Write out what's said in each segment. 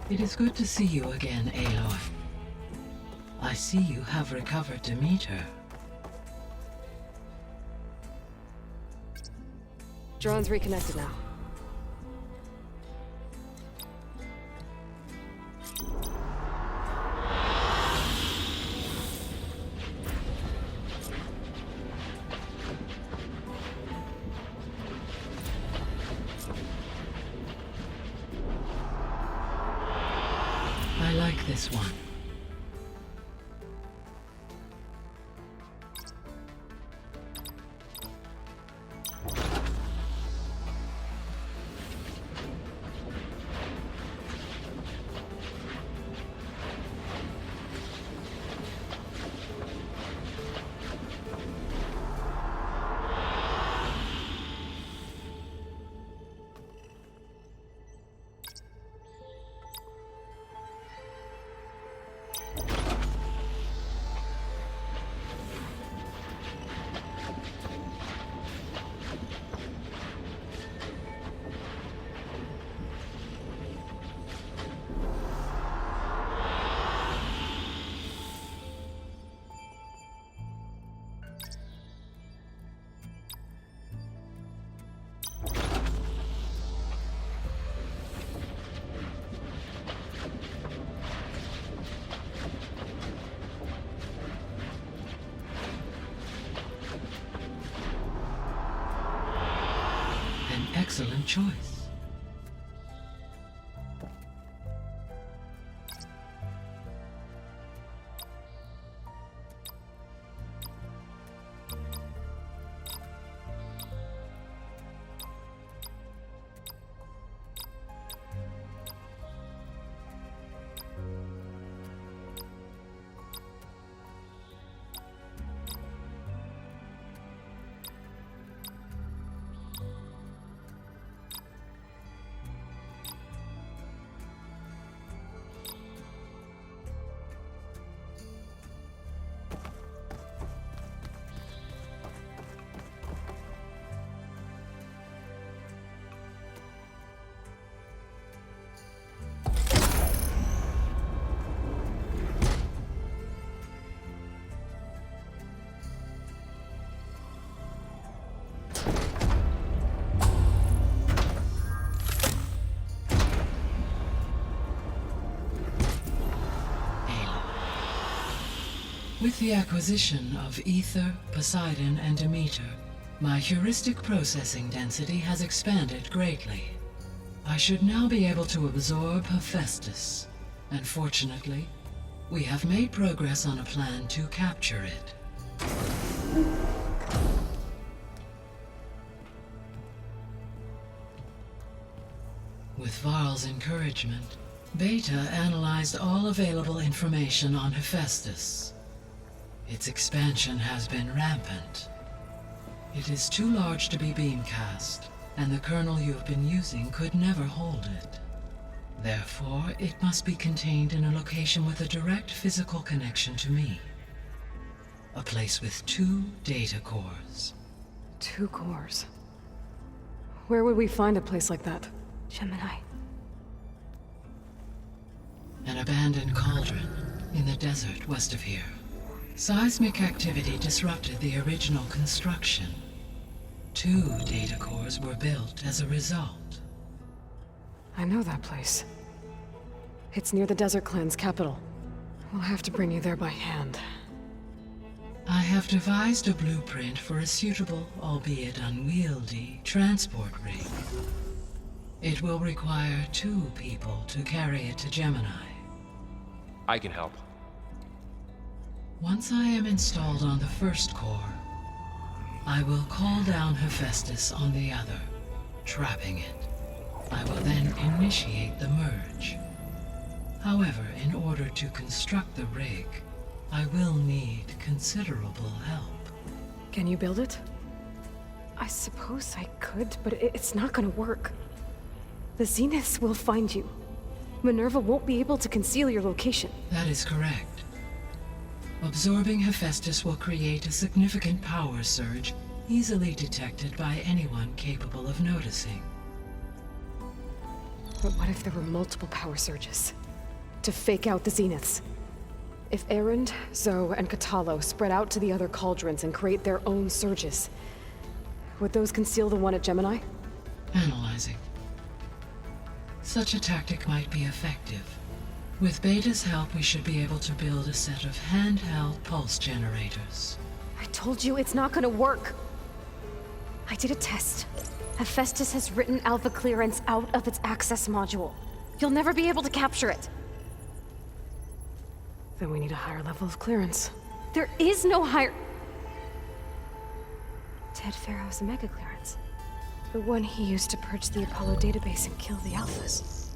It is good to see you again, Aloy. I see you have recovered Demeter. Drone's reconnected now. I like this one. Excellent choice. With the acquisition of Ether, Poseidon, and Demeter, my heuristic processing density has expanded greatly. I should now be able to absorb Hephaestus, and fortunately, we have made progress on a plan to capture it. With Varl's encouragement, Beta analyzed all available information on Hephaestus. Its expansion has been rampant. It is too large to be beamcast, and the kernel you have been using could never hold it. Therefore, it must be contained in a location with a direct physical connection to me. A place with 2 data cores. 2 cores. Where would we find a place like that? Gemini. An abandoned cauldron in the desert west of here. Seismic activity disrupted the original construction. 2 data cores were built as a result. I know that place. It's near the Desert Clan's capital. We'll have to bring you there by hand. I have devised a blueprint for a suitable, albeit unwieldy, transport rig. It will require 2 people to carry it to Gemini. I can help. Once I am installed on the first core, I will call down Hephaestus on the other, trapping it. I will then initiate the merge. However, in order to construct the rig, I will need considerable help. Can you build it? I suppose I could, but it's not gonna work. The Zeniths will find you. Minerva won't be able to conceal your location. That is correct. Absorbing Hephaestus will create a significant power surge, easily detected by anyone capable of noticing. But what if there were multiple power surges? To fake out the zeniths? If Erend, Zoe, and Katalo spread out to the other cauldrons and create their own surges, would those conceal the one at Gemini? Analyzing. Such a tactic might be effective. With Beta's help, we should be able to build a set of handheld pulse generators. I told you it's not gonna work. I did a test. Hephaestus has written Alpha clearance out of its access module. You'll never be able to capture it. Then we need a higher level of clearance. There is no higher... Ted Pharaoh's mega clearance. The one he used to purge the Apollo database and kill the Alphas.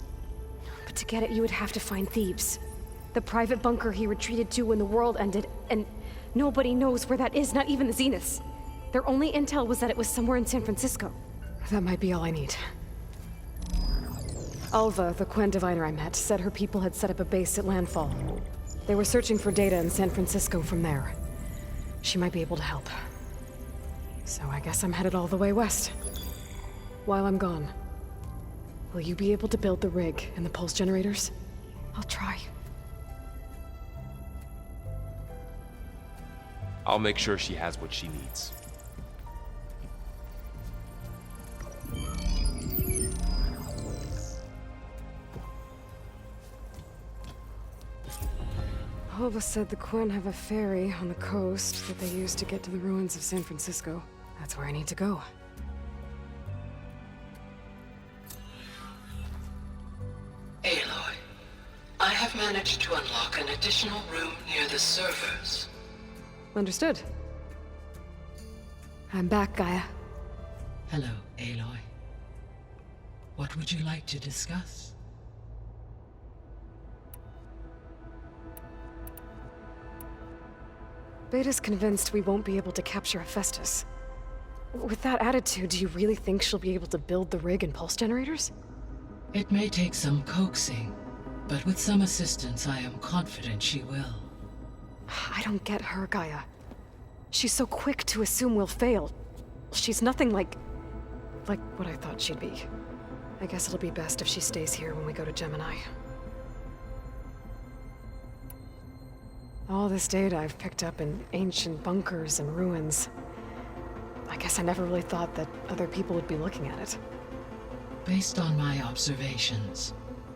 But to get it, you would have to find Thebes. The private bunker he retreated to when the world ended, and nobody knows where that is, not even the Zeniths. Their only intel was that it was somewhere in San Francisco. That might be all I need. Alva, the Quen diviner I met, said her people had set up a base at landfall. They were searching for data in San Francisco from there. She might be able to help. So I guess I'm headed all the way west. While I'm gone, will you be able to build the rig and the pulse generators? I'll try. I'll make sure she has what she needs. Alva said the Quen have a ferry on the coast that they use to get to the ruins of San Francisco. That's where I need to go. Aloy, I have managed to unlock an additional room near the servers. Understood. I'm back, Gaia. Hello, Aloy. What would you like to discuss? Beta's convinced we won't be able to capture Hephaestus. With that attitude, do you really think she'll be able to build the rig and pulse generators? It may take some coaxing, but with some assistance, I am confident she will. I don't get her, Gaia. She's so quick to assume we'll fail. She's nothing like what I thought she'd be. I guess it'll be best if she stays here when we go to Gemini. All this data I've picked up in ancient bunkers and ruins. I guess I never really thought that other people would be looking at it. Based on my observations,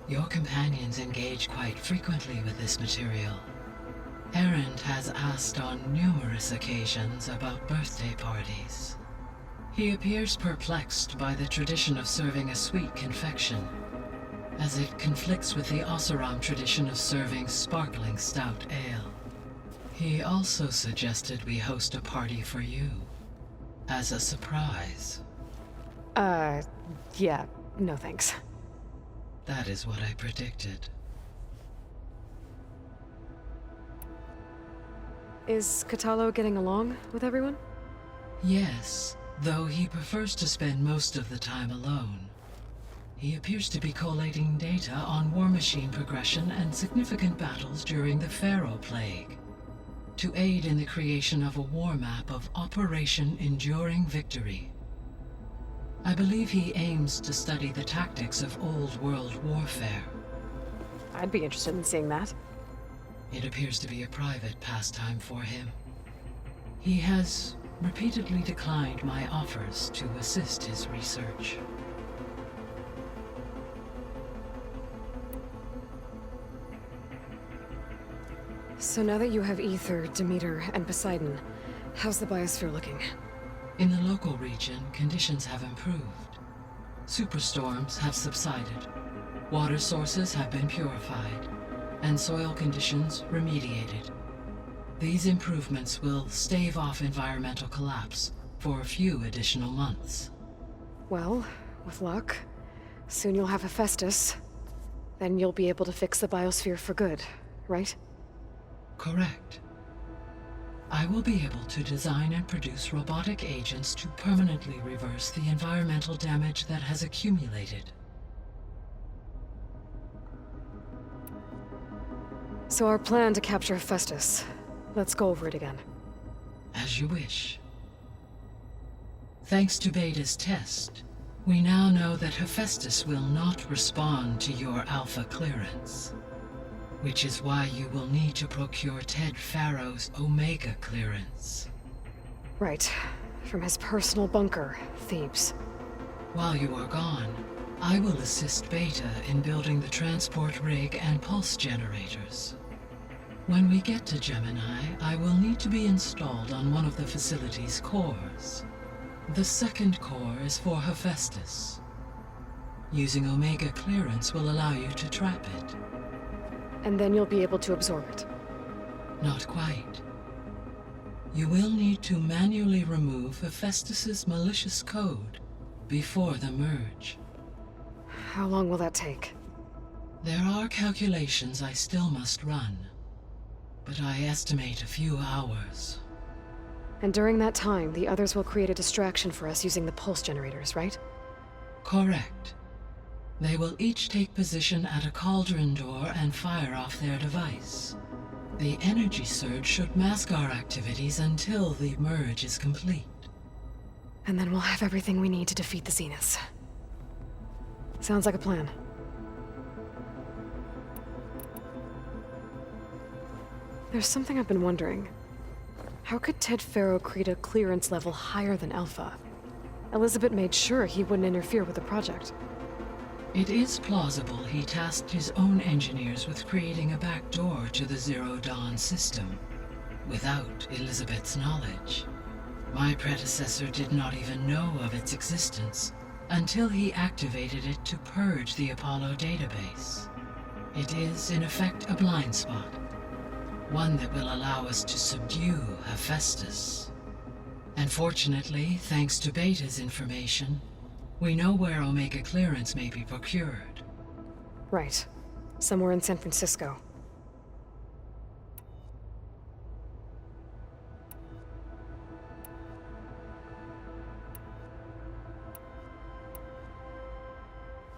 your companions engage quite frequently with this material. Erend has asked on numerous occasions about birthday parties. He appears perplexed by the tradition of serving a sweet confection, as it conflicts with the Oseram tradition of serving sparkling stout ale. He also suggested we host a party for you, as a surprise. Yeah, no thanks. That is what I predicted. Is Katalo getting along with everyone? Yes, though he prefers to spend most of the time alone. He appears to be collating data on war machine progression and significant battles during the Pharaoh Plague, to aid in the creation of a war map of Operation Enduring Victory. I believe he aims to study the tactics of Old World warfare. I'd be interested in seeing that. It appears to be a private pastime for him. He has repeatedly declined my offers to assist his research. So now that you have Ether, Demeter, and Poseidon, how's the biosphere looking? In the local region, conditions have improved. Superstorms have subsided. Water sources have been purified, and soil conditions remediated. These improvements will stave off environmental collapse for a few additional months. Well, with luck, soon you'll have Hephaestus. Then you'll be able to fix the biosphere for good, right? Correct. I will be able to design and produce robotic agents to permanently reverse the environmental damage that has accumulated. So our plan to capture Hephaestus. Let's go over it again. As you wish. Thanks to Beta's test, We now know that Hephaestus will not respond to your Alpha clearance, which is why you will need to procure Ted Farrow's Omega clearance. Right. From his personal bunker, Thebes. While you are gone, I will assist Beta in building the transport rig and pulse generators. When we get to Gemini, I will need to be installed on one of the facility's cores. The second core is for Hephaestus. Using Omega clearance will allow you to trap it. And then you'll be able to absorb it. Not quite. You will need to manually remove Hephaestus's malicious code before the merge. How long will that take? There are calculations I still must run, but I estimate a few hours. And during that time, the others will create a distraction for us using the pulse generators, right? Correct. They will each take position at a cauldron door and fire off their device. The energy surge should mask our activities until the merge is complete. And then we'll have everything we need to defeat the Zeniths. Sounds like a plan. There's something I've been wondering. How could Ted Farrow create a clearance level higher than Alpha? Elizabeth made sure he wouldn't interfere with the project. It is plausible he tasked his own engineers with creating a back door to the Zero Dawn system, without Elizabeth's knowledge. My predecessor did not even know of its existence until he activated it to purge the Apollo database. It is, in effect, a blind spot, one that will allow us to subdue Hephaestus. And fortunately, thanks to Beta's information, we know where Omega clearance may be procured. Right. Somewhere in San Francisco.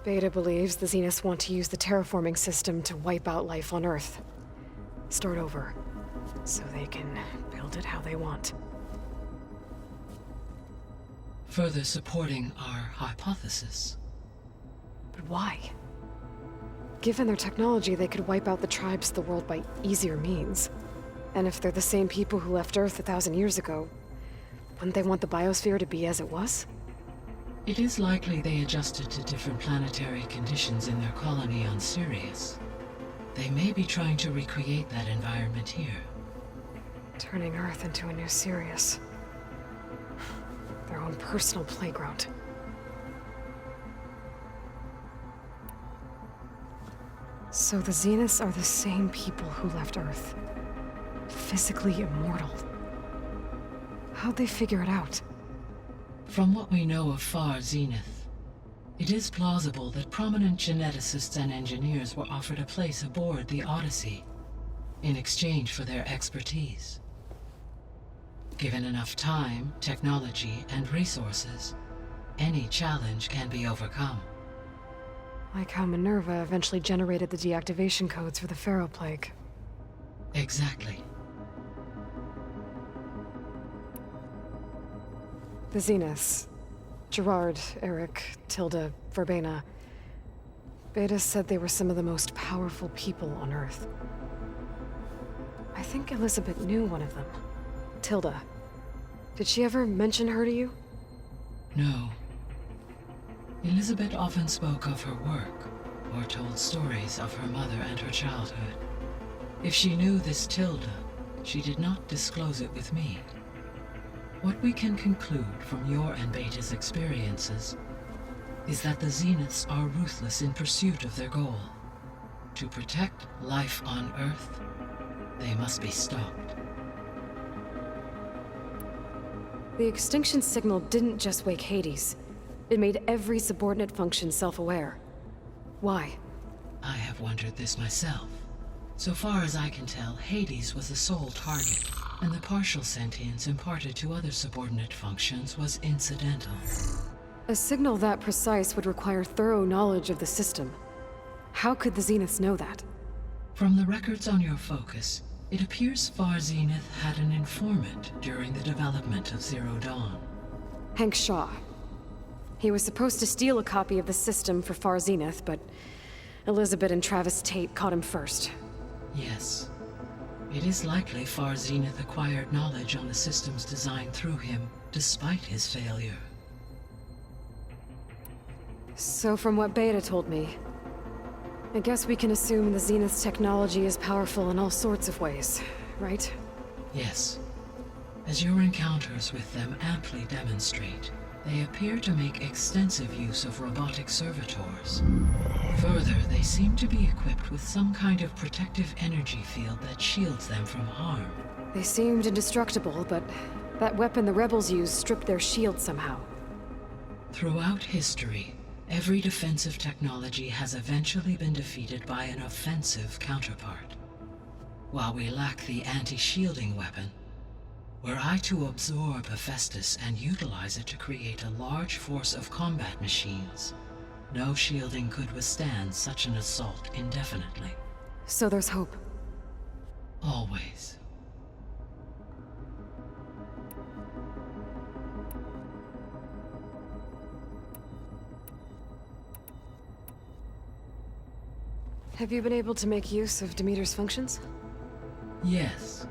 Beta believes the Zeniths want to use the terraforming system to wipe out life on Earth. Start over, so they can build it how they want. Further supporting our hypothesis. But why? Given their technology, they could wipe out the tribes of the world by easier means. And if they're the same people who left Earth 1,000 years ago, wouldn't they want the biosphere to be as it was? It is likely they adjusted to different planetary conditions in their colony on Sirius. They may be trying to recreate that environment here. Turning Earth into a new Sirius. Their own personal playground. So the Zeniths are the same people who left Earth. Physically immortal. How'd they figure it out? From what we know of Far Zenith, it is plausible that prominent geneticists and engineers were offered a place aboard the Odyssey in exchange for their expertise. Given enough time, technology, and resources, any challenge can be overcome. Like how Minerva eventually generated the deactivation codes for the Pharaoh Plague. Exactly. The Zeniths. Gerard, Eric, Tilda, Verbena. Beta said they were some of the most powerful people on Earth. I think Elizabeth knew one of them. Tilda. Did she ever mention her to you? No. Elizabeth often spoke of her work, or told stories of her mother and her childhood. If she knew this Tilda, she did not disclose it with me. What we can conclude from your and Beta's experiences is that the Zeniths are ruthless in pursuit of their goal. To protect life on Earth, they must be stopped. The extinction signal didn't just wake Hades. It made every subordinate function self-aware. Why? I have wondered this myself. So far as I can tell, Hades was the sole target, and the partial sentience imparted to other subordinate functions was incidental. A signal that precise would require thorough knowledge of the system. How could the Zeniths know that? From the records on your focus, it appears Far Zenith had an informant during the development of Zero Dawn. Hank Shaw. He was supposed to steal a copy of the system for Far Zenith, but Elizabeth and Travis Tate caught him first. Yes. It is likely Far Zenith acquired knowledge on the systems designed through him, despite his failure. So from what Beta told me, I guess we can assume the Zenith's technology is powerful in all sorts of ways, right? Yes. As your encounters with them amply demonstrate, they appear to make extensive use of robotic servitors. Further, they seem to be equipped with some kind of protective energy field that shields them from harm. They seemed indestructible, but that weapon the rebels used stripped their shield somehow. Throughout history, every defensive technology has eventually been defeated by an offensive counterpart. While we lack the anti-shielding weapon, were I to absorb Hephaestus and utilize it to create a large force of combat machines, no shielding could withstand such an assault indefinitely. So there's hope. Always. Have you been able to make use of Demeter's functions? Yes.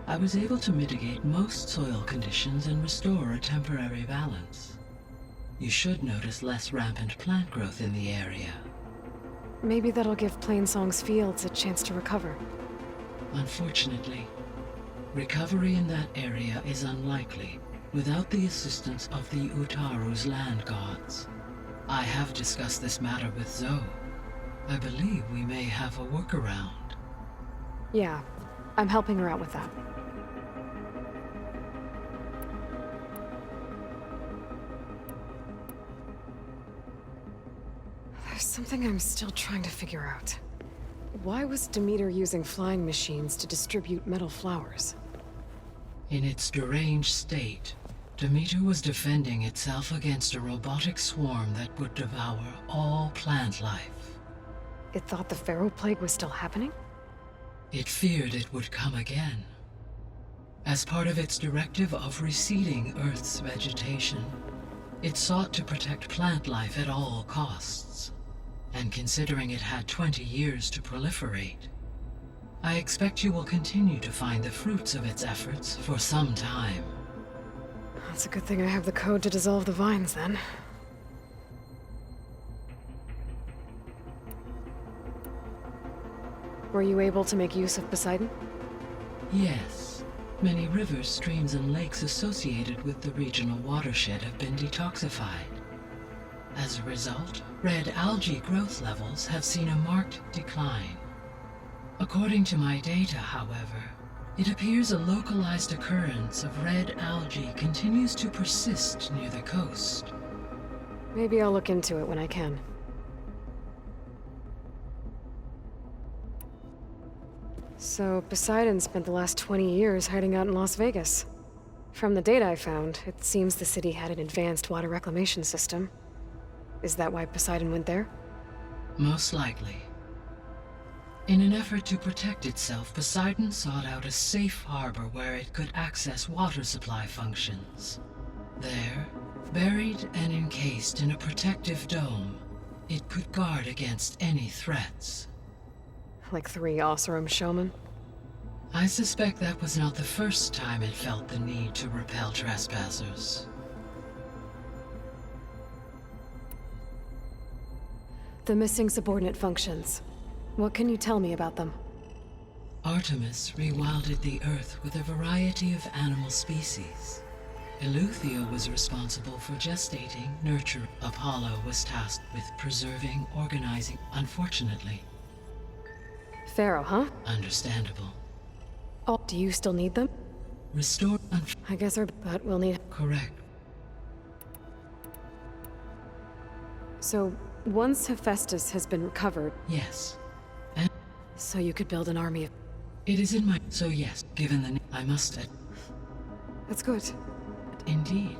I was able to mitigate most soil conditions and restore a temporary balance. You should notice less rampant plant growth in the area. Maybe that'll give Plainsong's fields a chance to recover. Unfortunately, recovery in that area is unlikely without the assistance of the Utaru's land gods. I have discussed this matter with Zoe. I believe we may have a workaround. Yeah, I'm helping her out with that. There's something I'm still trying to figure out. Why was Demeter using flying machines to distribute metal flowers? In its deranged state, Demeter was defending itself against a robotic swarm that would devour all plant life. It thought the Pharaoh Plague was still happening? It feared it would come again. As part of its directive of receding Earth's vegetation, it sought to protect plant life at all costs. And considering it had 20 years to proliferate, I expect you will continue to find the fruits of its efforts for some time. That's a good thing I have the code to dissolve the vines, then. Were you able to make use of Poseidon? Yes. Many rivers, streams, and lakes associated with the regional watershed have been detoxified. As a result, red algae growth levels have seen a marked decline. According to my data, however, it appears a localized occurrence of red algae continues to persist near the coast. Maybe I'll look into it when I can. So, Poseidon spent the last 20 years hiding out in Las Vegas. From the data I found, it seems the city had an advanced water reclamation system. Is that why Poseidon went there? Most likely. In an effort to protect itself, Poseidon sought out a safe harbor where it could access water supply functions. There, buried and encased in a protective dome, it could guard against any threats. Like 3 Oseram showmen? I suspect that was not the first time it felt the need to repel trespassers. The missing subordinate functions. What can you tell me about them? Artemis rewilded the Earth with a variety of animal species. Eleuthia was responsible for gestating, nurturing. Apollo was tasked with preserving, organizing. Unfortunately. Pharaoh, huh? Understandable. Oh, do you still need them? Restore. I guess but we'll need... Correct. So, once Hephaestus has been recovered... Yes. So you could build an army of... It is in my... So yes, given the... I must... That's good. Indeed.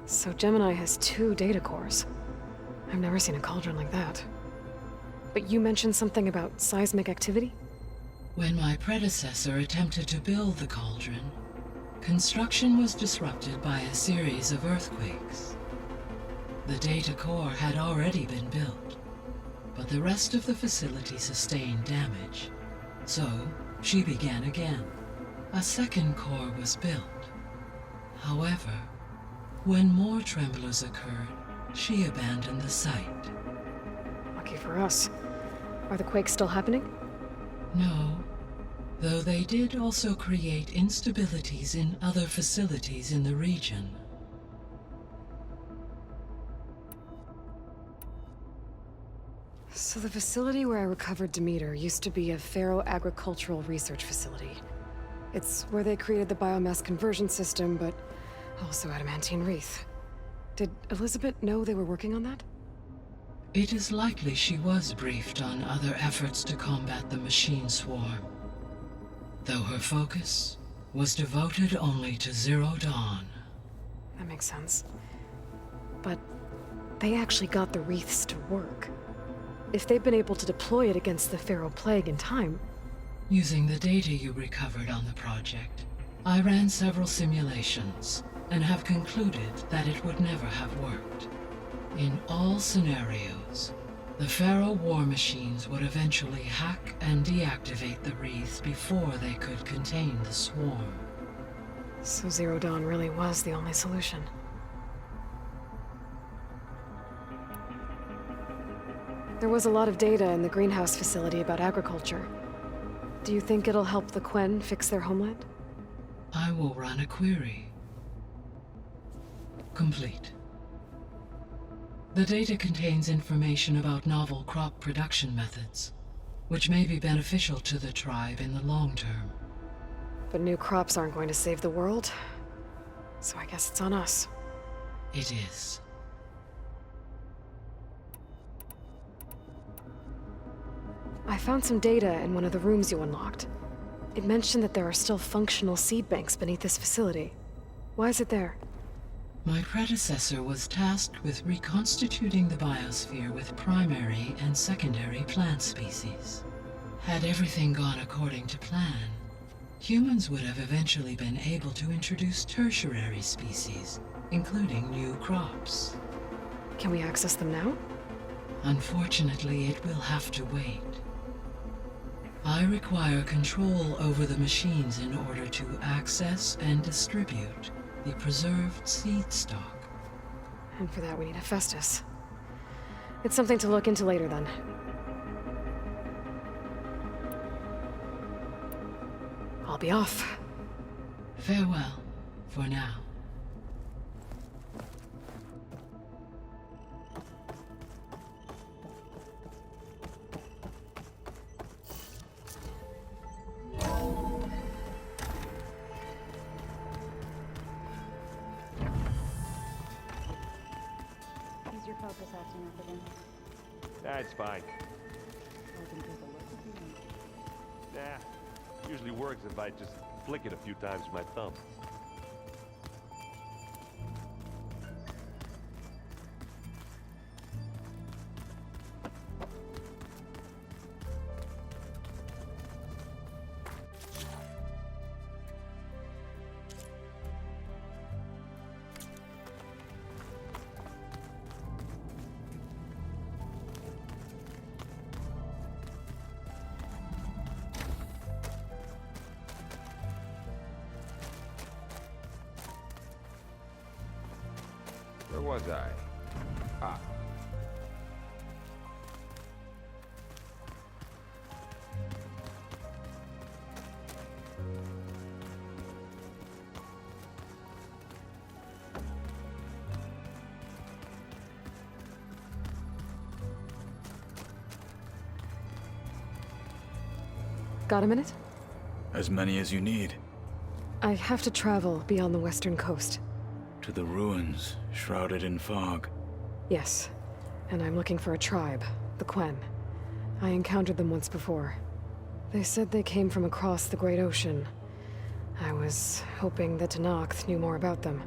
So Gemini has 2 data cores. I've never seen a cauldron like that. But you mentioned something about seismic activity? When my predecessor attempted to build the cauldron, construction was disrupted by a series of earthquakes. The data core had already been built, but the rest of the facility sustained damage. So, she began again. A second core was built. However, when more tremblers occurred, she abandoned the site. Lucky for us. Are the quakes still happening? No, though they did also create instabilities in other facilities in the region. So the facility where I recovered Demeter used to be a Pharaoh-agricultural research facility. It's where they created the biomass conversion system, but also adamantine wreath. Did Elizabeth know they were working on that? It is likely she was briefed on other efforts to combat the machine swarm, though her focus was devoted only to Zero Dawn. That makes sense. But they actually got the wreaths to work. If they've been able to deploy it against the Pharaoh Plague in time... Using the data you recovered on the project, I ran several simulations and have concluded that it would never have worked. In all scenarios, the Pharaoh war machines would eventually hack and deactivate the wreaths before they could contain the swarm. So Zero Dawn really was the only solution. There was a lot of data in the greenhouse facility about agriculture. Do you think it'll help the Quen fix their homeland? I will run a query. Complete. The data contains information about novel crop production methods, which may be beneficial to the tribe in the long term. But new crops aren't going to save the world, so I guess it's on us. It is. I found some data in one of the rooms you unlocked. It mentioned that there are still functional seed banks beneath this facility. Why is it there? My predecessor was tasked with reconstituting the biosphere with primary and secondary plant species. Had everything gone according to plan, humans would have eventually been able to introduce tertiary species, including new crops. Can we access them now? Unfortunately, it will have to wait. I require control over the machines in order to access and distribute the preserved seed stock. And for that we need a Festus. It's something to look into later then. I'll be off. Farewell, for now. Is your focus acting up again? That's fine. I can take a look. Nah, usually works if I just flick it a few times with my thumb. Where was I? Ah. Got a minute? As many as you need. I have to travel beyond the western coast. To the ruins, shrouded in fog. Yes, and I'm looking for a tribe, the Quen. I encountered them once before. They said they came from across the Great Ocean. I was hoping that Tenakth knew more about them.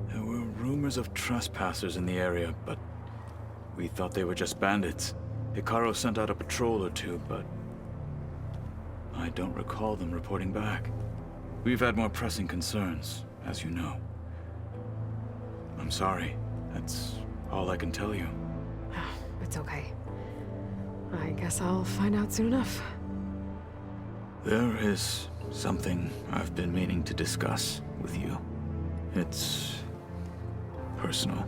There were rumors of trespassers in the area, but we thought they were just bandits. Hikaru sent out a patrol or two, but I don't recall them reporting back. We've had more pressing concerns, as you know. I'm sorry. That's all I can tell you. It's okay. I guess I'll find out soon enough. There is something I've been meaning to discuss with you. It's personal.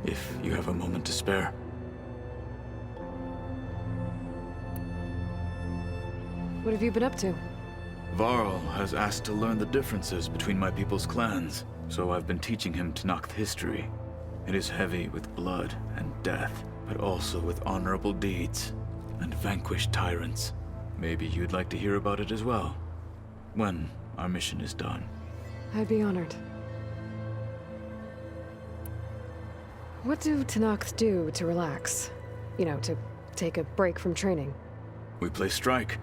If you have a moment to spare. What have you been up to? Varl has asked to learn the differences between my people's clans, so I've been teaching him Tenakth history. It is heavy with blood and death, but also with honorable deeds and vanquished tyrants. Maybe you'd like to hear about it as well, when our mission is done. I'd be honored. What do Tenakth do to relax? You know, to take a break from training? We play strike.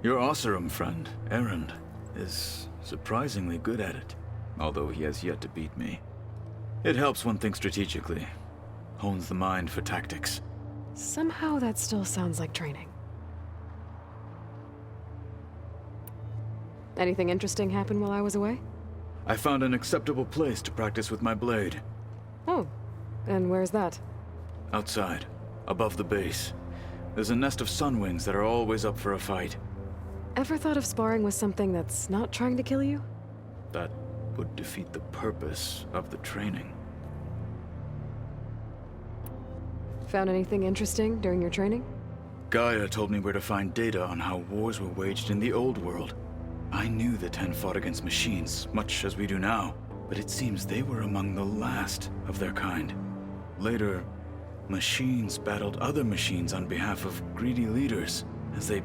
Your Oseram friend, Erend, is surprisingly good at it, although he has yet to beat me. It helps one think strategically, hones the mind for tactics. Somehow that still sounds like training. Anything interesting happen while I was away? I found an acceptable place to practice with my blade. Oh, and where's that? Outside, above the base. There's a nest of sunwings that are always up for a fight. Ever thought of sparring with something that's not trying to kill you? That would defeat the purpose of the training. Found anything interesting during your training? Gaia told me where to find data on how wars were waged in the old world. I knew the Ten fought against machines, much as we do now, but it seems they were among the last of their kind. Later, machines battled other machines on behalf of greedy leaders, as they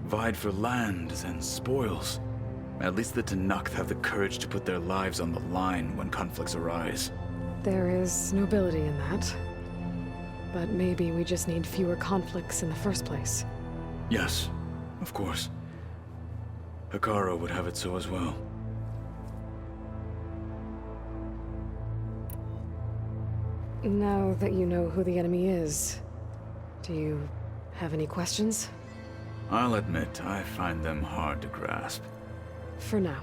vied for lands and spoils. At least the Tenakth have the courage to put their lives on the line when conflicts arise. There is nobility in that. But maybe we just need fewer conflicts in the first place. Yes, of course. Hikaru would have it so as well. Now that you know who the enemy is, do you have any questions? I'll admit, I find them hard to grasp. For now.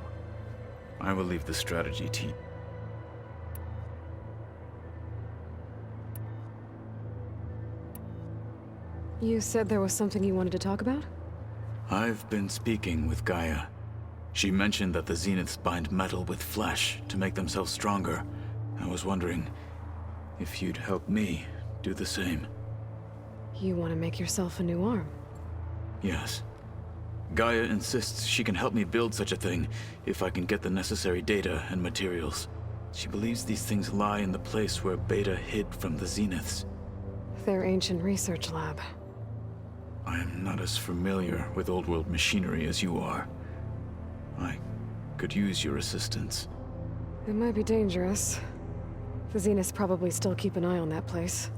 I will leave the strategy to you. You said there was something you wanted to talk about? I've been speaking with Gaia. She mentioned that the Zeniths bind metal with flesh to make themselves stronger. I was wondering if you'd help me do the same. You want to make yourself a new arm? Yes. Gaia insists she can help me build such a thing if I can get the necessary data and materials. She believes these things lie in the place where Beta hid from the Zeniths. Their ancient research lab. I am not as familiar with old world machinery as you are. I could use your assistance. It might be dangerous. The Zeniths probably still keep an eye on that place.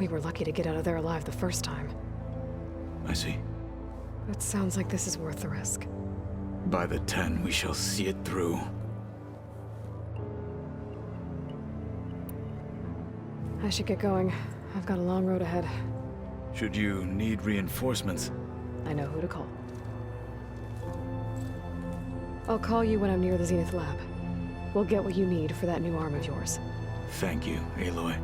We were lucky to get out of there alive the first time. I see. It sounds like this is worth the risk. By the 10, we shall see it through. I should get going. I've got a long road ahead. Should you need reinforcements? I know who to call. I'll call you when I'm near the Zenith lab. We'll get what you need for that new arm of yours. Thank you, Aloy.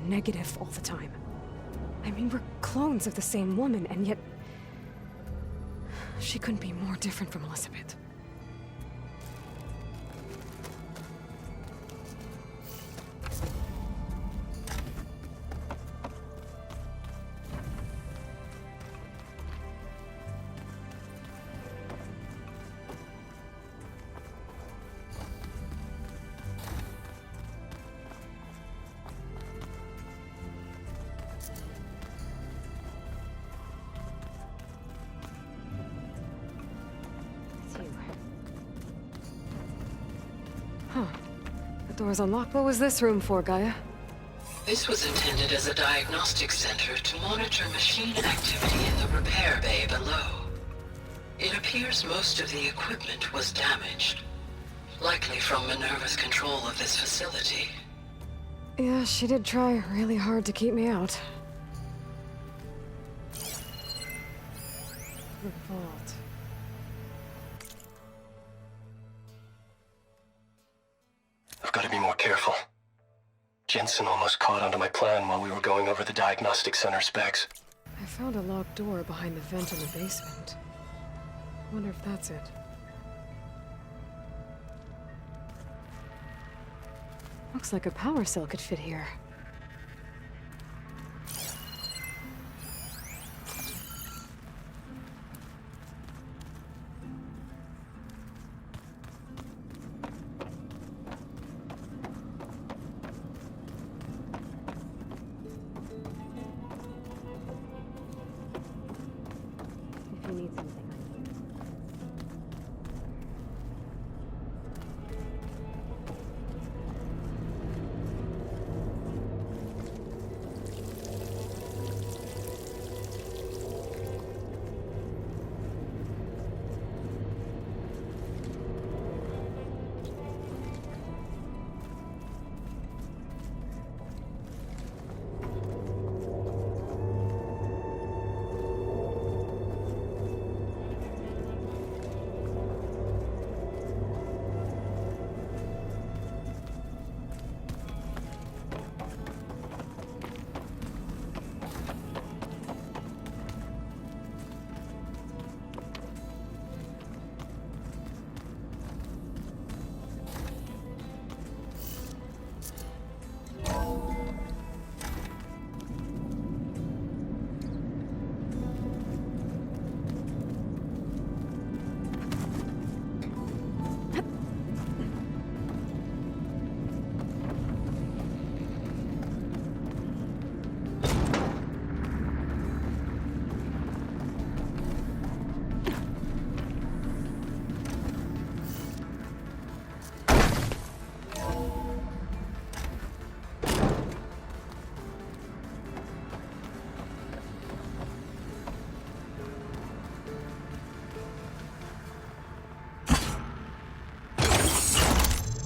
negative all the time. I mean, we're clones of the same woman, and yet... she couldn't be more different from Elizabeth. Huh. The door's unlocked. What was this room for, Gaia? This was intended as a diagnostic center to monitor machine activity in the repair bay below. It appears most of the equipment was damaged, likely from Minerva's control of this facility. Yeah, she did try really hard to keep me out. The vault. I've got to be more careful. Jensen almost caught onto my plan while we were going over the diagnostic center specs. I found a locked door behind the vent in the basement. Wonder if that's it. Looks like a power cell could fit here. If you need something, I'm here.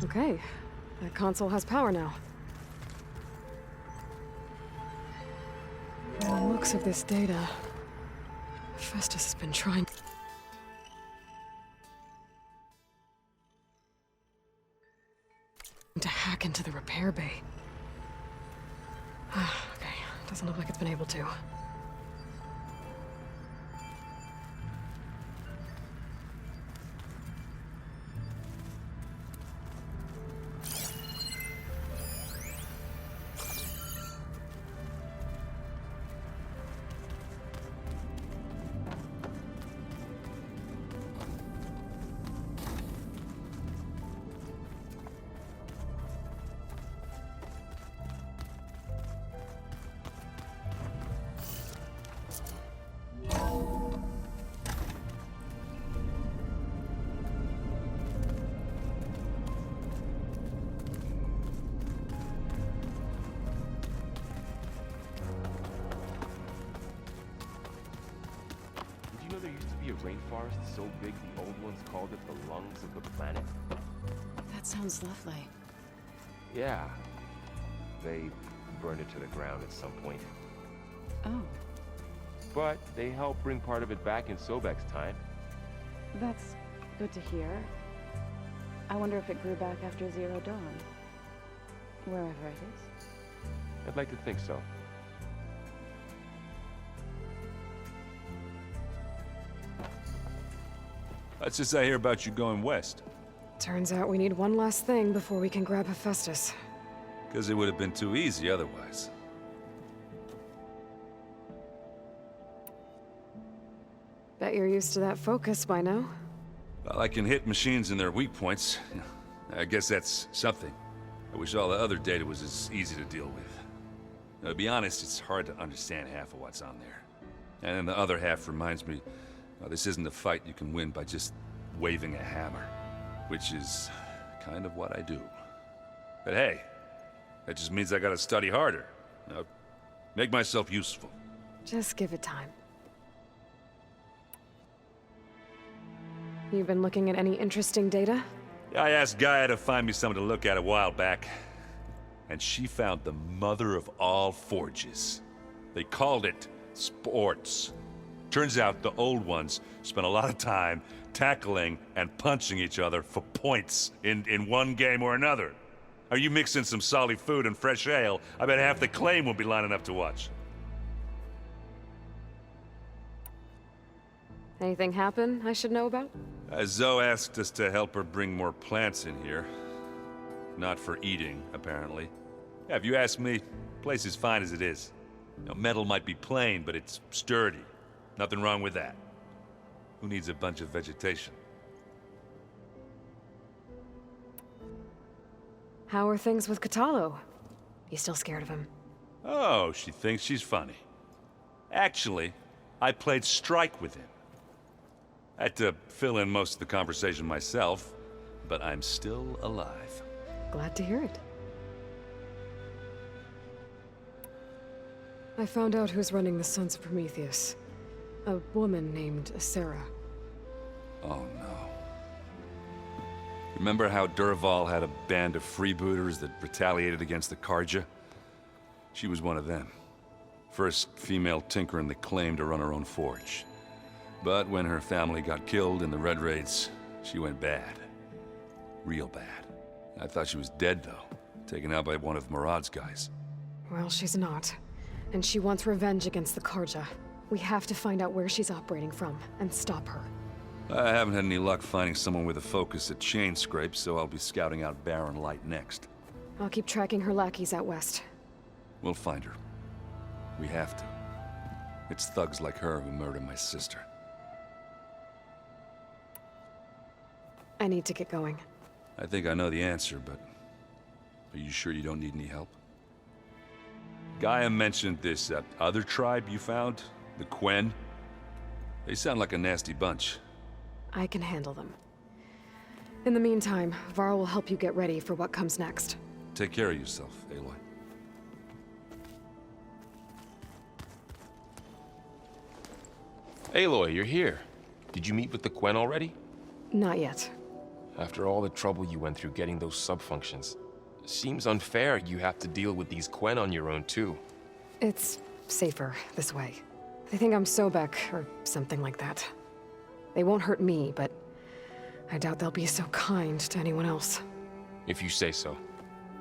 Okay, that console has power now. From the looks of this data, Festus has been trying to hack into the repair bay. Okay, doesn't look like it's been able to. Did you know there used to be a rainforest so big the old ones called it the lungs of the planet? That sounds lovely. Yeah. They burned it to the ground at some point. Oh, But they helped bring part of it back in Sobek's time. that's good to hear. I wonder if it grew back after Zero Dawn. Wherever it is. I'd like to think so. What's this I hear about you going west? Turns out we need one last thing before we can grab Hephaestus. Because it would have been too easy otherwise. Bet you're used to that focus by now. Well, I can hit machines in their weak points. I guess that's something. I wish all the other data was as easy to deal with. Now, to be honest, it's hard to understand half of what's on there. And then the other half reminds me, well, this isn't a fight you can win by just waving a hammer. Which is kind of what I do. But hey, that just means I gotta study harder. Make myself useful. Just give it time. You've been looking at any interesting data? I asked Gaia to find me something to look at a while back, and she found the mother of all forges. They called it sports. Turns out the old ones spent a lot of time tackling and punching each other for points in one game or another. Are you mixing some solid food and fresh ale? I bet half the claim will be lining up to watch. Anything happen I should know about? Zoe asked us to help her bring more plants in here. Not for eating, apparently. Yeah, if you ask me, the place is fine as it is. Metal might be plain, but it's sturdy. Nothing wrong with that. Who needs a bunch of vegetation? How are things with Katalo? You still scared of him? Oh, she thinks she's funny. Actually, I played strike with him. I had to fill in most of the conversation myself, but I'm still alive. Glad to hear it. I found out who's running the Sons of Prometheus. A woman named Sarah. Oh no. Remember how Durval had a band of freebooters that retaliated against the Karja? She was one of them. First female tinker in the claim to run her own forge. But when her family got killed in the Red Raids, she went bad. Real bad. I thought she was dead, though. Taken out by one of Murad's guys. Well, she's not. And she wants revenge against the Karja. We have to find out where she's operating from, and stop her. I haven't had any luck finding someone with a focus at chain scrapes, so I'll be scouting out Barren Light next. I'll keep tracking her lackeys out west. We'll find her. We have to. It's thugs like her who murdered my sister. I need to get going. I think I know the answer, but... Are you sure you don't need any help? Gaia mentioned this other tribe you found? The Quen? They sound like a nasty bunch. I can handle them. In the meantime, Varl will help you get ready for what comes next. Take care of yourself, Aloy. Aloy, you're here. Did you meet with the Quen already? Not yet. After all the trouble you went through getting those subfunctions, seems unfair you have to deal with these Quen on your own too. It's safer this way. They think I'm Sobek, or something like that. They won't hurt me, but I doubt they'll be so kind to anyone else. If you say so.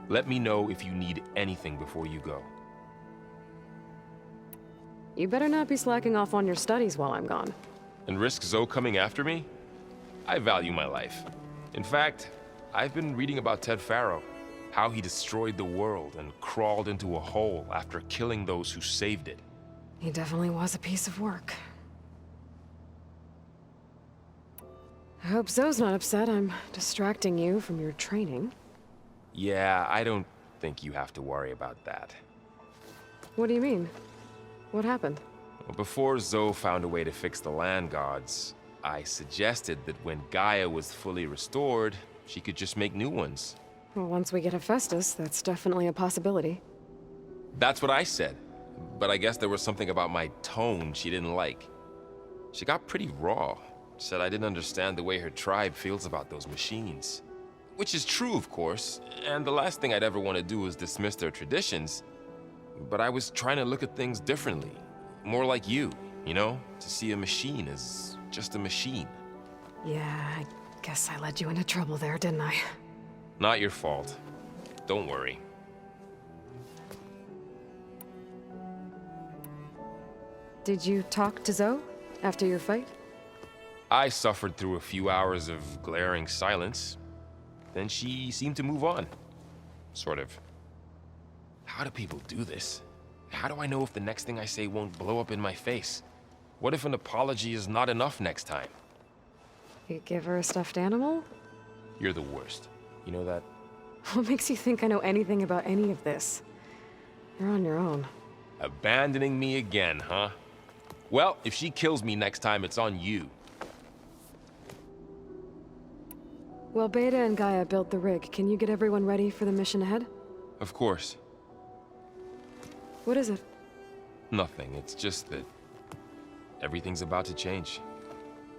Let me know if you need anything before you go. You better not be slacking off on your studies while I'm gone. And risk Zoe coming after me? I value my life. In fact, I've been reading about Ted Faro. How he destroyed the world and crawled into a hole after killing those who saved it. He definitely was a piece of work. I hope Zoe's not upset I'm distracting you from your training. Yeah, I don't think you have to worry about that. What do you mean? What happened? Well, before Zoe found a way to fix the land gods, I suggested that when Gaia was fully restored, she could just make new ones. Well, once we get Hephaestus, that's definitely a possibility. That's what I said. But I guess there was something about my tone she didn't like. She got pretty raw. Said I didn't understand the way her tribe feels about those machines. Which is true, of course, and the last thing I'd ever want to do is dismiss their traditions. But I was trying to look at things differently. More like you know? To see a machine as just a machine. Yeah, I guess I led you into trouble there, didn't I? Not your fault. Don't worry. Did you talk to Zoe after your fight? I suffered through a few hours of glaring silence. Then she seemed to move on. Sort of. How do people do this? How do I know if the next thing I say won't blow up in my face? What if an apology is not enough next time? You give her a stuffed animal? You're the worst. You know that? What makes you think I know anything about any of this? You're on your own. Abandoning me again, huh? Well, if she kills me next time, it's on you. Well, Beta and Gaia built the rig. Can you get everyone ready for the mission ahead? Of course. What is it? Nothing. It's just that everything's about to change.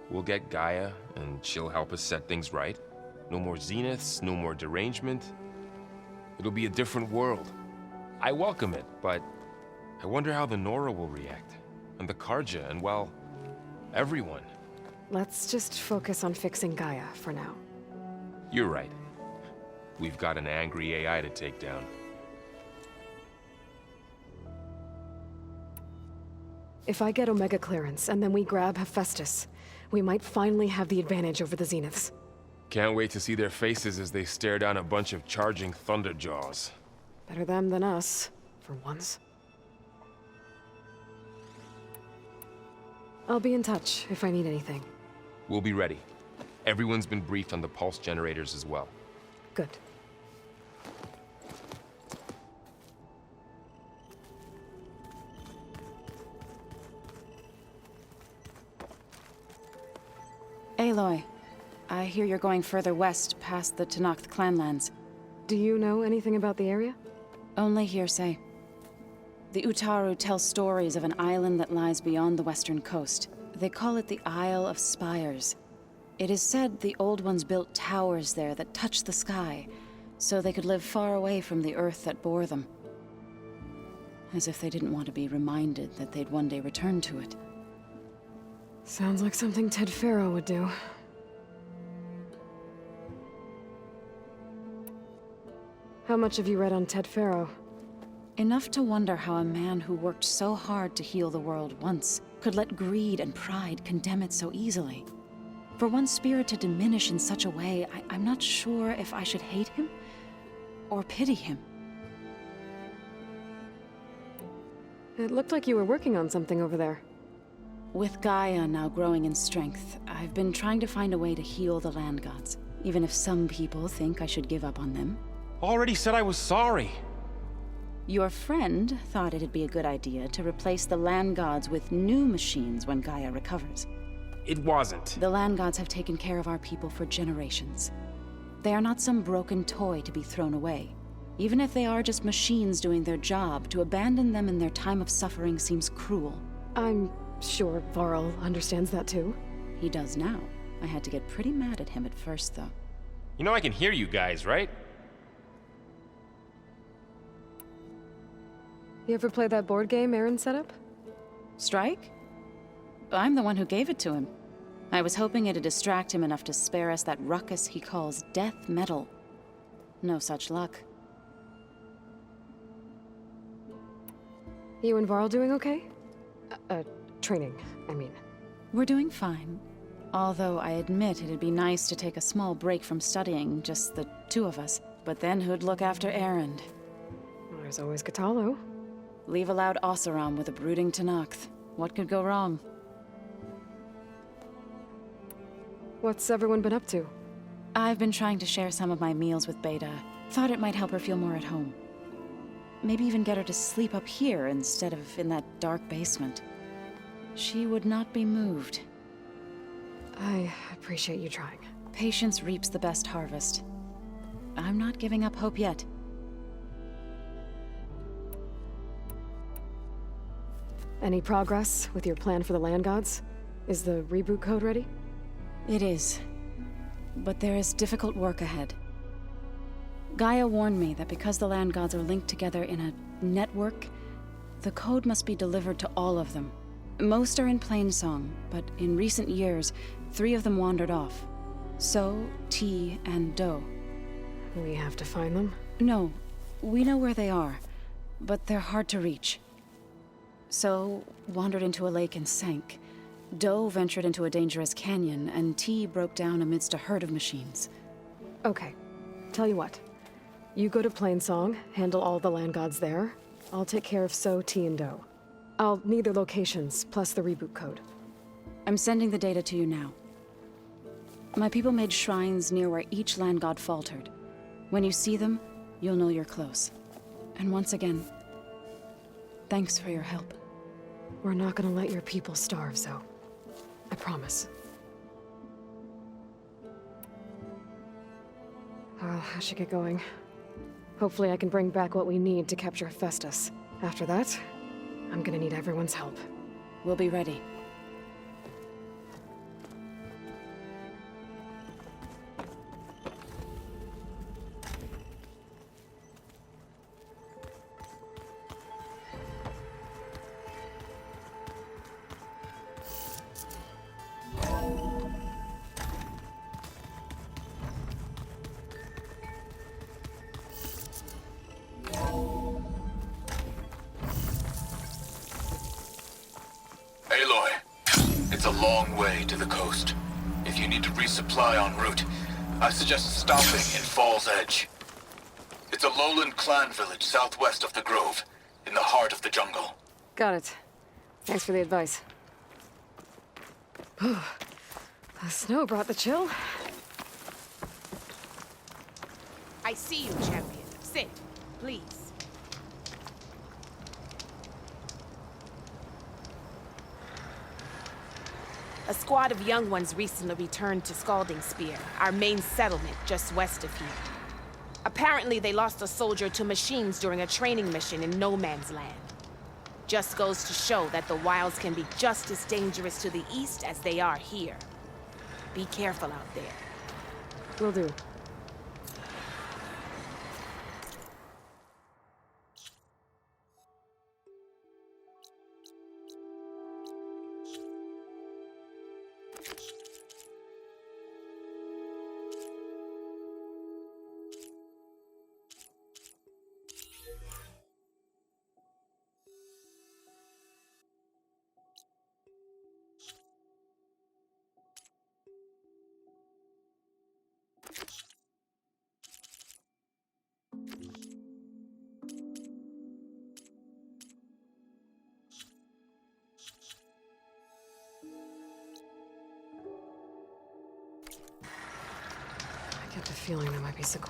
We'll get Gaia, and she'll help us set things right. No more zeniths, no more derangement. It'll be a different world. I welcome it, but I wonder how the Nora will react. And the Karja, and well, everyone. Let's just focus on fixing Gaia for now. You're right. We've got an angry AI to take down. If I get Omega clearance, and then we grab Hephaestus, we might finally have the advantage over the Zeniths. Can't wait to see their faces as they stare down a bunch of charging Thunderjaws. Better them than us, for once. I'll be in touch if I need anything. We'll be ready. Everyone's been briefed on the pulse generators as well. Good. Aloy, I hear you're going further west past the Tenakth clanlands. Do you know anything about the area? Only hearsay. The Utaru tell stories of an island that lies beyond the western coast. They call it the Isle of Spires. It is said the Old Ones built towers there that touch the sky, so they could live far away from the earth that bore them. As if they didn't want to be reminded that they'd one day return to it. Sounds like something Ted Faro would do. How much have you read on Ted Faro? Enough to wonder how a man who worked so hard to heal the world once could let greed and pride condemn it so easily. For one spirit to diminish in such a way, I'm not sure if I should hate him or pity him. It looked like you were working on something over there. With Gaia now growing in strength, I've been trying to find a way to heal the land gods, even if some people think I should give up on them. Already said I was sorry. Your friend thought it'd be a good idea to replace the land gods with new machines when Gaia recovers. It wasn't. The land gods have taken care of our people for generations. They are not some broken toy to be thrown away. Even if they are just machines doing their job, to abandon them in their time of suffering seems cruel. I'm sure Varl understands that too. He does now. I had to get pretty mad at him at first, though. You know I can hear you guys, right? You ever play that board game Aaron set up? Strike? I'm the one who gave it to him. I was hoping it'd distract him enough to spare us that ruckus he calls death metal. No such luck. You and Varl doing okay? Training, I mean. We're doing fine. Although I admit it'd be nice to take a small break from studying, just the two of us. But then who'd look after Aaron? There's always Katalo. Leave a loud Oseram with a brooding Tenakth. What could go wrong? What's everyone been up to? I've been trying to share some of my meals with Beta. Thought it might help her feel more at home. Maybe even get her to sleep up here instead of in that dark basement. She would not be moved. I appreciate you trying. Patience reaps the best harvest. I'm not giving up hope yet. Any progress with your plan for the land gods? Is the reboot code ready? It is. But there is difficult work ahead. Gaia warned me that because the land gods are linked together in a network, the code must be delivered to all of them. Most are in plainsong, but in recent years, 3 of them wandered off. So, T, and Do. We have to find them? No, we know where they are, but they're hard to reach. So, wandered into a lake and sank. Doe ventured into a dangerous canyon, and T broke down amidst a herd of machines. Okay. Tell you what. You go to Plainsong, handle all the land gods there. I'll take care of So, T, and Doe. I'll need their locations, plus the reboot code. I'm sending the data to you now. My people made shrines near where each land god faltered. When you see them, you'll know you're close. And once again, thanks for your help. We're not gonna let your people starve, Zoe. I promise. Well, I should get going. Hopefully I can bring back what we need to capture Hephaestus. After that, I'm gonna need everyone's help. We'll be ready. Aloy, it's a long way to the coast. If you need to resupply en route, I suggest stopping in Fall's Edge. It's a lowland clan village southwest of the Grove, in the heart of the jungle. Got it. Thanks for the advice. The snow brought the chill. I see you, champion. Sit, please. A squad of young ones recently returned to Scalding Spear, our main settlement just west of here. Apparently, they lost a soldier to machines during a training mission in No Man's Land. Just goes to show that the wilds can be just as dangerous to the east as they are here. Be careful out there. Will do. I get the feeling there might be some...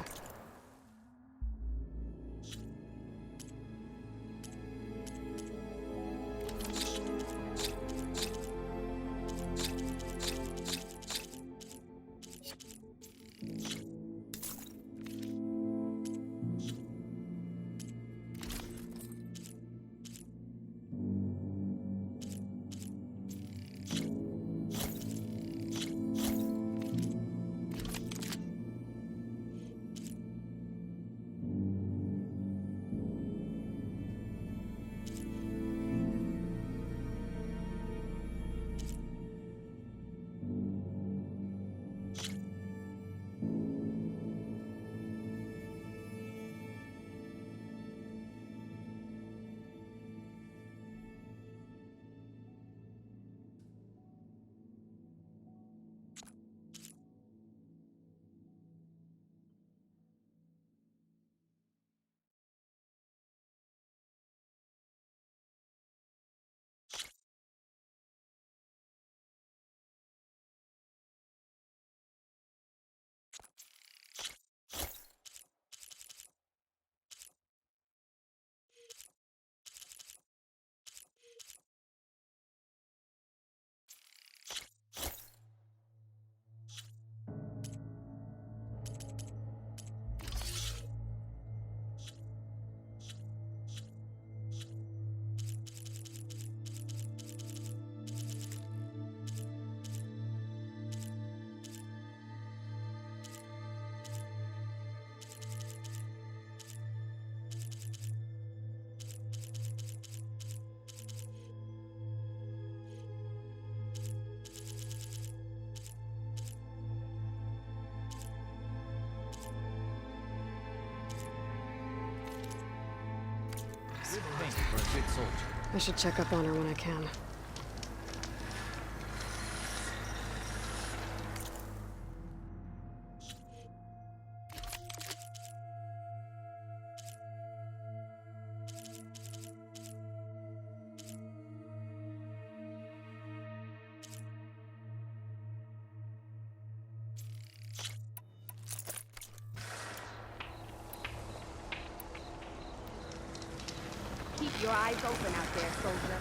Thank you for a good soldier. I should check up on her when I can. Keep your eyes open out there, soldier.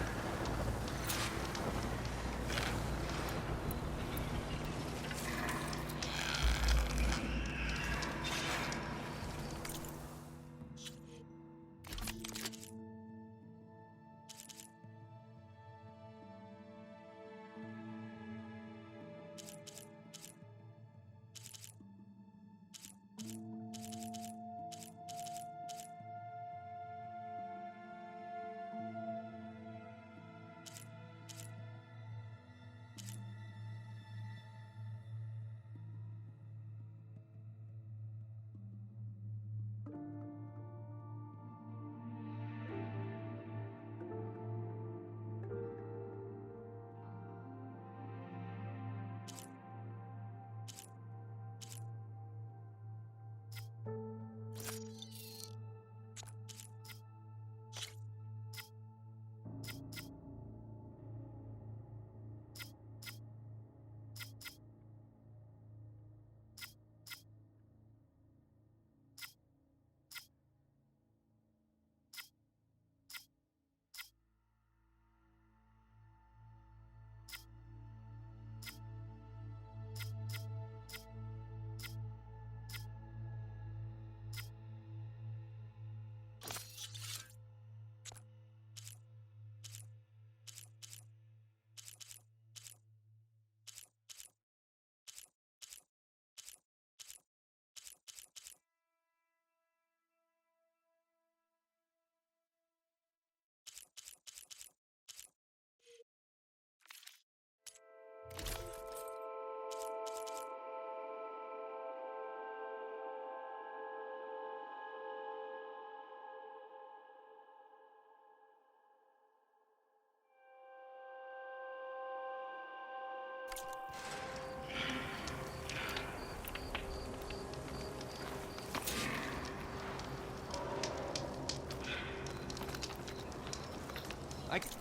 Right?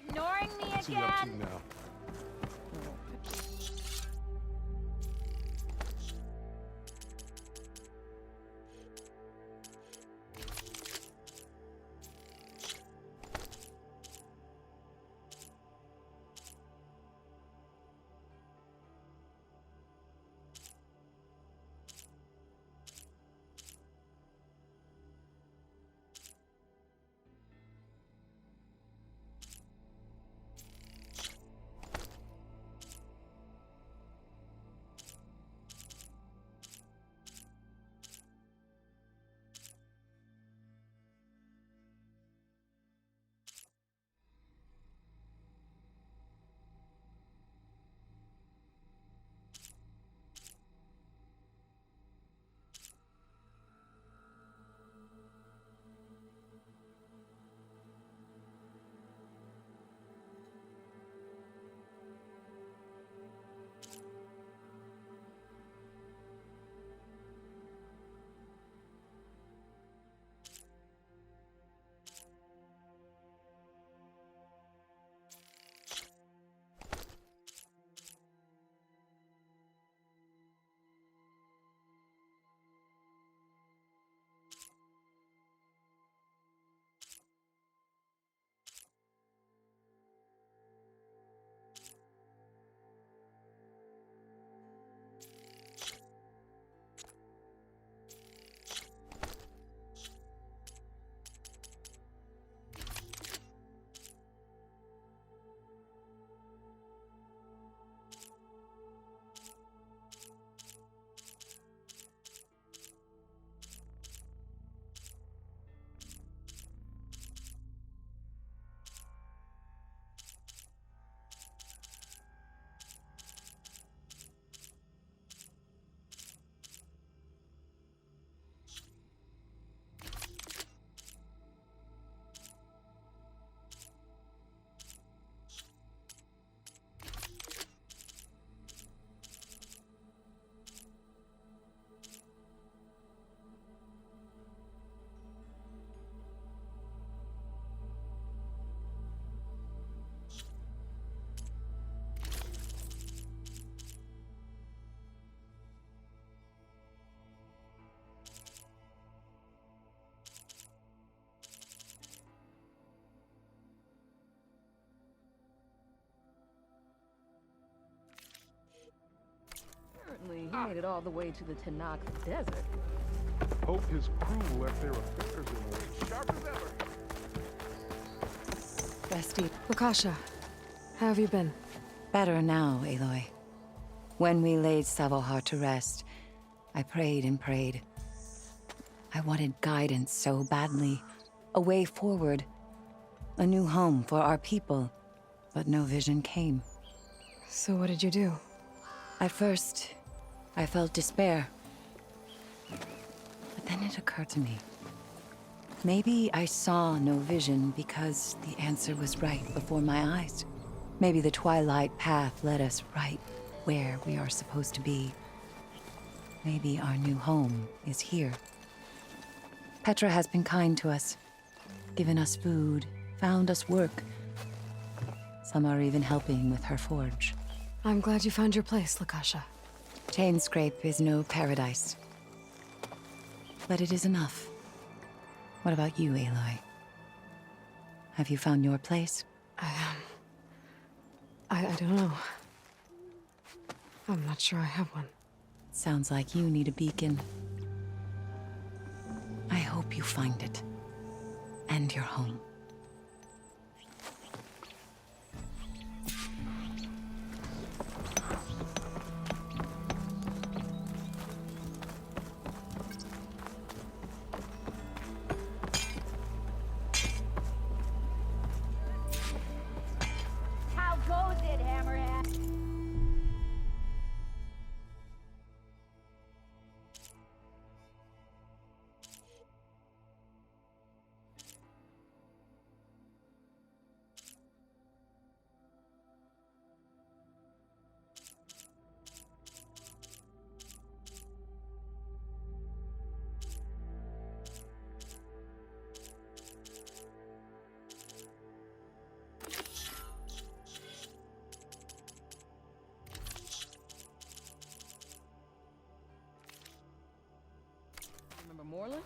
Ignoring me What's he up to again? now? he made it all the way to the Tanakh Desert. Hope his crew left their affairs in order. Sharp as ever. Bestie. Lakasha, how have you been? Better now, Aloy. When we laid Savohar to rest, I prayed and prayed. I wanted guidance so badly. A way forward. A new home for our people. But no vision came. So what did you do? At first, I felt despair. But then it occurred to me. Maybe I saw no vision because the answer was right before my eyes. Maybe the Twilight Path led us right where we are supposed to be. Maybe our new home is here. Petra has been kind to us, given us food, found us work. Some are even helping with her forge. I'm glad you found your place, Lakasha. Chainscrape is no paradise. But it is enough. What about you, Aloy? Have you found your place? I don't know. I'm not sure I have one. Sounds like you need a beacon. I hope you find it. And your home. How goes it, Hammerhead? Remember Moreland?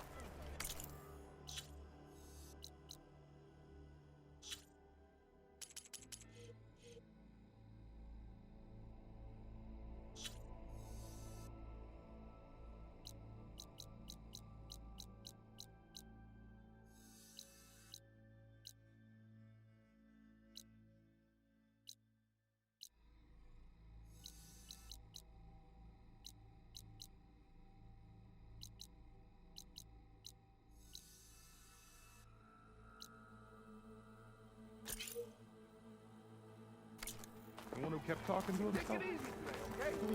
The one who kept talking to himself?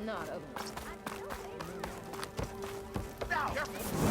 Not otherwise. Careful!